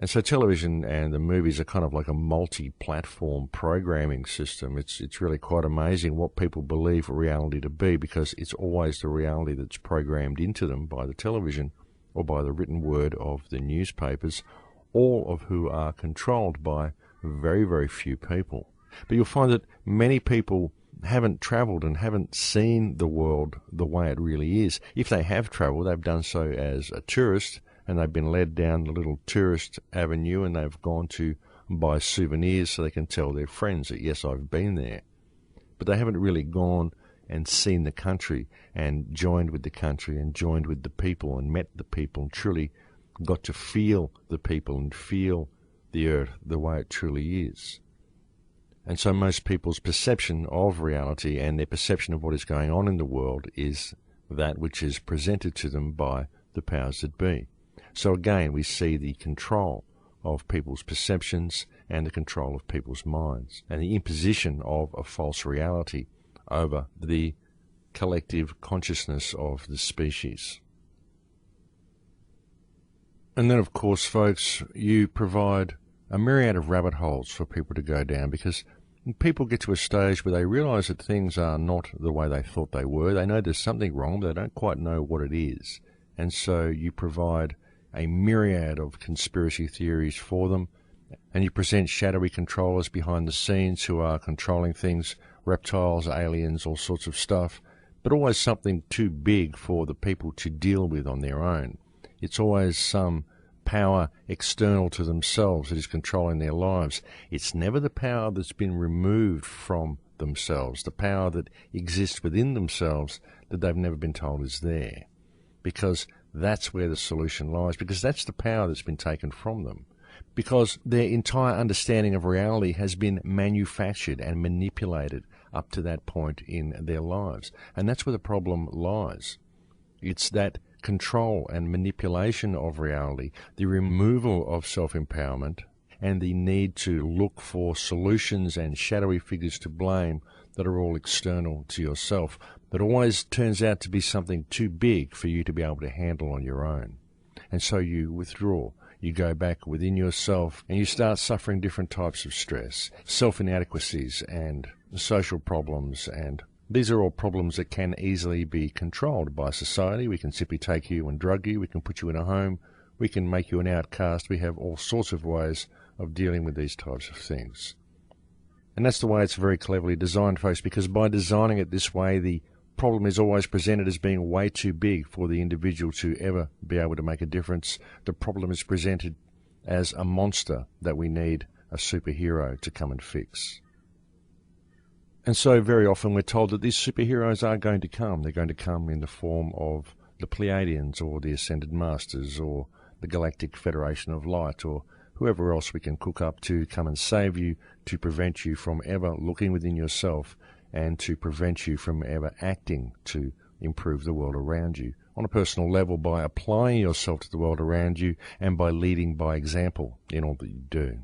And so television and the movies are kind of like a multi-platform programming system. It's really quite amazing what people believe reality to be, because it's always the reality that's programmed into them by the television or by the written word of the newspapers, all of who are controlled by very, very few people. But you'll find that many people haven't travelled and haven't seen the world the way it really is. If they have travelled, they've done so as a tourist, and they've been led down the little tourist avenue and they've gone to buy souvenirs so they can tell their friends that, yes, I've been there. But they haven't really gone and seen the country and joined with the country and joined with the people and met the people and truly got to feel the people and feel the earth the way it truly is. And so most people's perception of reality and their perception of what is going on in the world is that which is presented to them by the powers that be. So again, we see the control of people's perceptions and the control of people's minds and the imposition of a false reality over the collective consciousness of the species. And then, of course, folks, you provide a myriad of rabbit holes for people to go down, because people get to a stage where they realize that things are not the way they thought they were. They know there's something wrong, but they don't quite know what it is. And so you provide a myriad of conspiracy theories for them, and you present shadowy controllers behind the scenes who are controlling things, reptiles, aliens, all sorts of stuff, but always something too big for the people to deal with on their own. It's always some power external to themselves that is controlling their lives. It's never the power that's been removed from themselves, the power that exists within themselves that they've never been told is there, because that's where the solution lies, because that's the power that's been taken from them, because their entire understanding of reality has been manufactured and manipulated up to that point in their lives. And that's where the problem lies. It's that control and manipulation of reality, the removal of self-empowerment, and the need to look for solutions and shadowy figures to blame that are all external to yourself, but always turns out to be something too big for you to be able to handle on your own. And so you withdraw. You go back within yourself and you start suffering different types of stress, self-inadequacies and social problems, and these are all problems that can easily be controlled by society. We can simply take you and drug you. We can put you in a home. We can make you an outcast. We have all sorts of ways of dealing with these types of things. And that's the way it's very cleverly designed, folks, because by designing it this way, the problem is always presented as being way too big for the individual to ever be able to make a difference. The problem is presented as a monster that we need a superhero to come and fix. And so very often we're told that these superheroes are going to come. They're going to come in the form of the Pleiadians or the Ascended Masters or the Galactic Federation of Light or whoever else we can cook up to come and save you, to prevent you from ever looking within yourself and to prevent you from ever acting to improve the world around you on a personal level by applying yourself to the world around you and by leading by example in all that you do.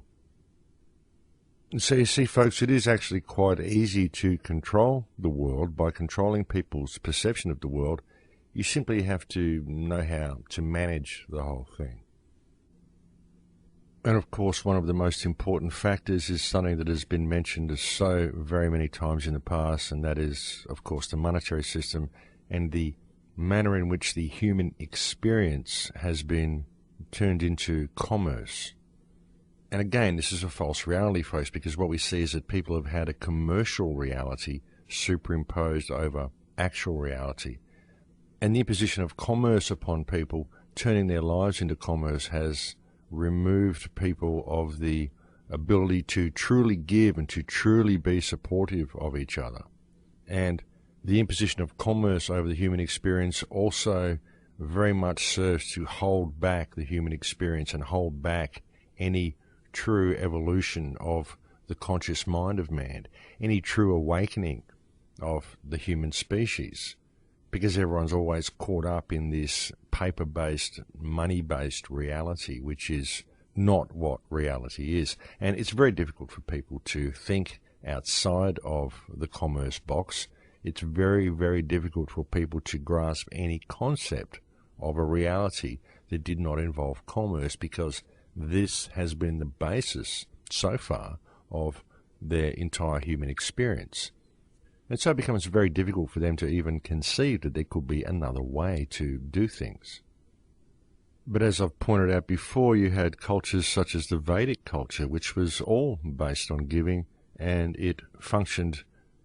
So you see, folks, it is actually quite easy to control the world by controlling people's perception of the world. You simply have to know how to manage the whole thing. And of course, one of the most important factors is something that has been mentioned so very many times in the past, and that is, of course, the monetary system and the manner in which the human experience has been turned into commerce. And again, this is a false reality, folks, because what we see is that people have had a commercial reality superimposed over actual reality. And the imposition of commerce upon people, turning their lives into commerce, has removed people of the ability to truly give and to truly be supportive of each other. And the imposition of commerce over the human experience also very much serves to hold back the human experience and hold back any true evolution of the conscious mind of man, any true awakening of the human species, because everyone's always caught up in this paper-based, money-based reality, which is not what reality is. And it's very difficult for people to think outside of the commerce box. It's very, very difficult for people to grasp any concept of a reality that did not involve commerce, because this has been the basis so far of their entire human experience. And so it becomes very difficult for them to even conceive that there could be another way to do things. But as I've pointed out before, you had cultures such as the Vedic culture, which was all based on giving, and it functioned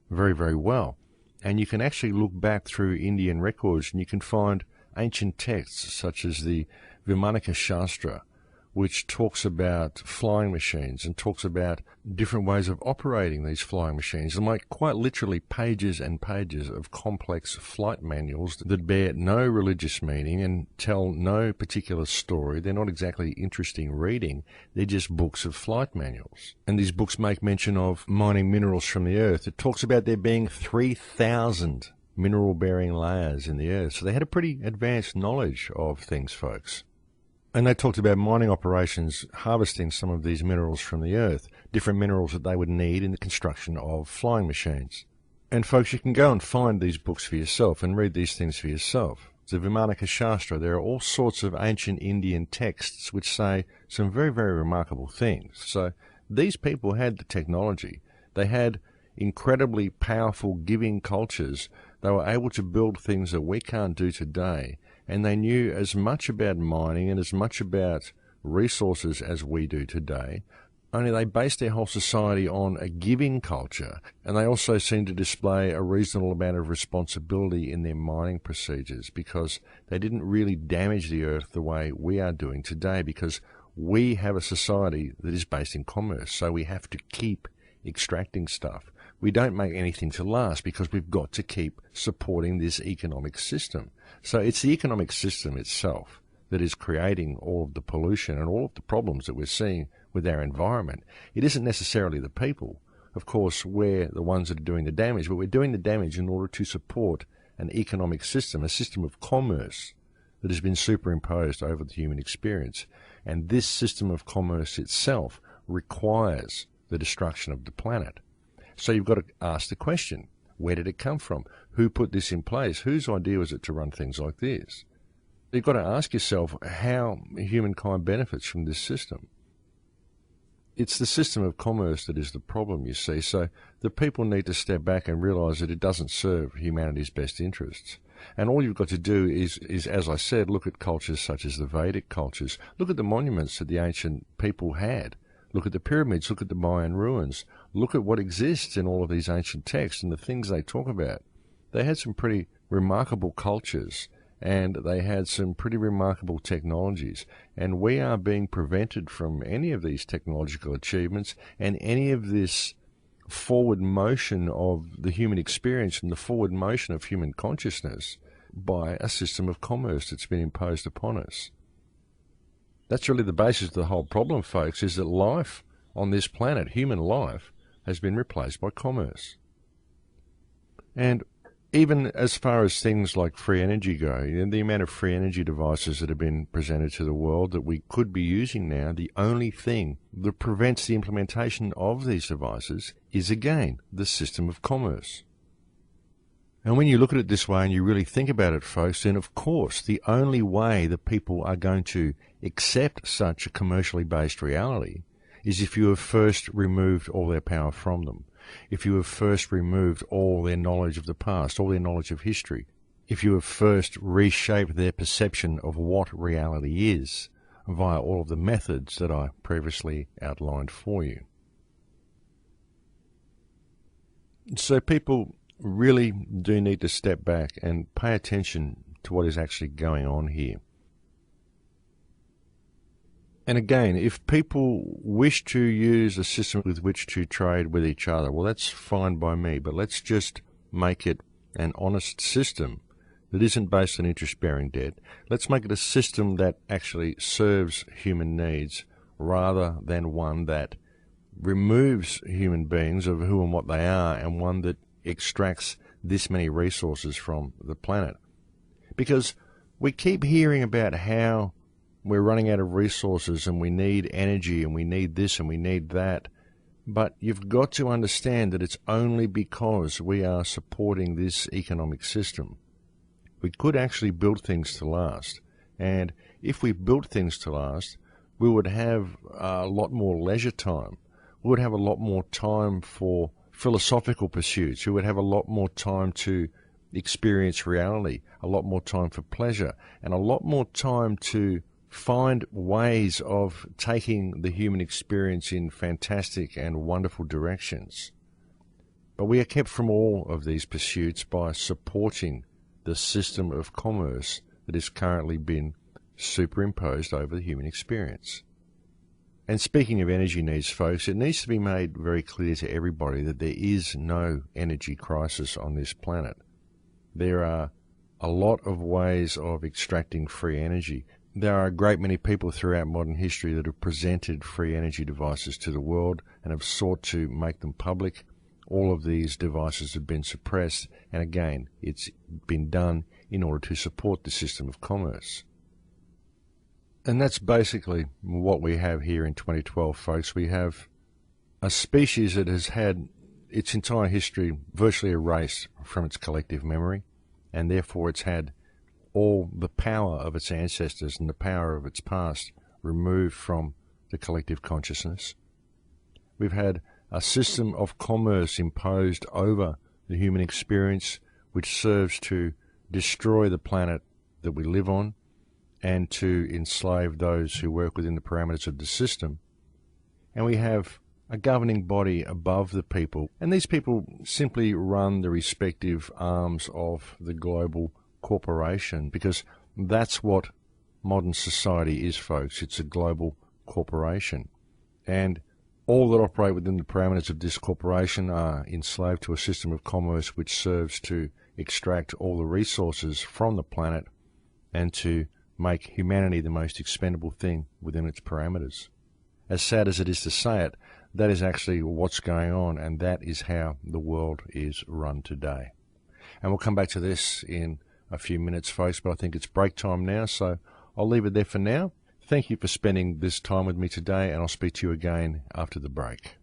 very, very well. And you can actually look back through Indian records and you can find ancient texts such as the Vimanaka Shastra, which talks about flying machines and talks about different ways of operating these flying machines, and like quite literally pages and pages of complex flight manuals that bear no religious meaning and tell no particular story. They're not exactly interesting reading. They're just books of flight manuals. And these books make mention of mining minerals from the earth. It talks about there being 3,000 mineral-bearing layers in the earth. So they had a pretty advanced knowledge of things, folks. And they talked about mining operations harvesting some of these minerals from the earth, different minerals that they would need in the construction of flying machines. And folks, you can go and find these books for yourself and read these things for yourself. The Vimanaka Shastra, there are all sorts of ancient Indian texts which say some very, very remarkable things. So these people had the technology. They had incredibly powerful giving cultures. They were able to build things that we can't do today. And they knew as much about mining and as much about resources as we do today, only they based their whole society on a giving culture, and they also seemed to display a reasonable amount of responsibility in their mining procedures because they didn't really damage the earth the way we are doing today, because we have a society that is based in commerce, so we have to keep extracting stuff. We don't make anything to last because we've got to keep supporting this economic system. So it's the economic system itself that is creating all of the pollution and all of the problems that we're seeing with our environment. It isn't necessarily the people. Of course, we're the ones that are doing the damage, but we're doing the damage in order to support an economic system, a system of commerce that has been superimposed over the human experience. And this system of commerce itself requires the destruction of the planet. So you've got to ask the question, where did it come from? Who put this in place? Whose idea was it to run things like this? You've got to ask yourself how humankind benefits from this system. It's the system of commerce that is the problem, you see. So the people need to step back and realize that it doesn't serve humanity's best interests. And all you've got to do is, as I said, look at cultures such as the Vedic cultures. Look at the monuments that the ancient people had. Look at the pyramids, look at the Mayan ruins, look at what exists in all of these ancient texts and the things they talk about. They had some pretty remarkable cultures, and they had some pretty remarkable technologies. And we are being prevented from any of these technological achievements and any of this forward motion of the human experience and the forward motion of human consciousness by a system of commerce that's been imposed upon us. That's really the basis of the whole problem, folks, is that life on this planet, human life, has been replaced by commerce. And even as far as things like free energy go, the amount of free energy devices that have been presented to the world that we could be using now, the only thing that prevents the implementation of these devices is, again, the system of commerce. And when you look at it this way and you really think about it, folks, then of course the only way that people are going to accept such a commercially based reality is if you have first removed all their power from them, if you have first removed all their knowledge of the past, all their knowledge of history, if you have first reshaped their perception of what reality is via all of the methods that I previously outlined for you. So people really do need to step back and pay attention to what is actually going on here. And again, if people wish to use a system with which to trade with each other, well, that's fine by me, but let's just make it an honest system that isn't based on interest-bearing debt. Let's make it a system that actually serves human needs rather than one that removes human beings of who and what they are, and one that extracts this many resources from the planet. Because we keep hearing about how we're running out of resources and we need energy and we need this and we need that. But you've got to understand that it's only because we are supporting this economic system. We could actually build things to last. And if we built things to last, we would have a lot more leisure time. We would have a lot more time for philosophical pursuits. We would have a lot more time to experience reality, a lot more time for pleasure, and a lot more time to find ways of taking the human experience in fantastic and wonderful directions. But we are kept from all of these pursuits by supporting the system of commerce that has currently been superimposed over the human experience. And speaking of energy needs, folks, it needs to be made very clear to everybody that there is no energy crisis on this planet. There are a lot of ways of extracting free energy. There are a great many people throughout modern history that have presented free energy devices to the world and have sought to make them public. All of these devices have been suppressed, and again, it's been done in order to support the system of commerce. And that's basically what we have here in 2012, folks. We have a species that has had its entire history virtually erased from its collective memory, and therefore it's had all the power of its ancestors and the power of its past removed from the collective consciousness. We've had a system of commerce imposed over the human experience which serves to destroy the planet that we live on and to enslave those who work within the parameters of the system. And we have a governing body above the people, and these people simply run the respective arms of the global corporation, because that's what modern society is, folks. It's a global corporation, and all that operate within the parameters of this corporation are enslaved to a system of commerce which serves to extract all the resources from the planet and to make humanity the most expendable thing within its parameters. As sad as it is to say it, that is actually what's going on, and that is how the world is run today. And we'll come back to this in a few minutes, folks, but I think it's break time now, so I'll leave it there for now. Thank you for spending this time with me today, and I'll speak to you again after the break.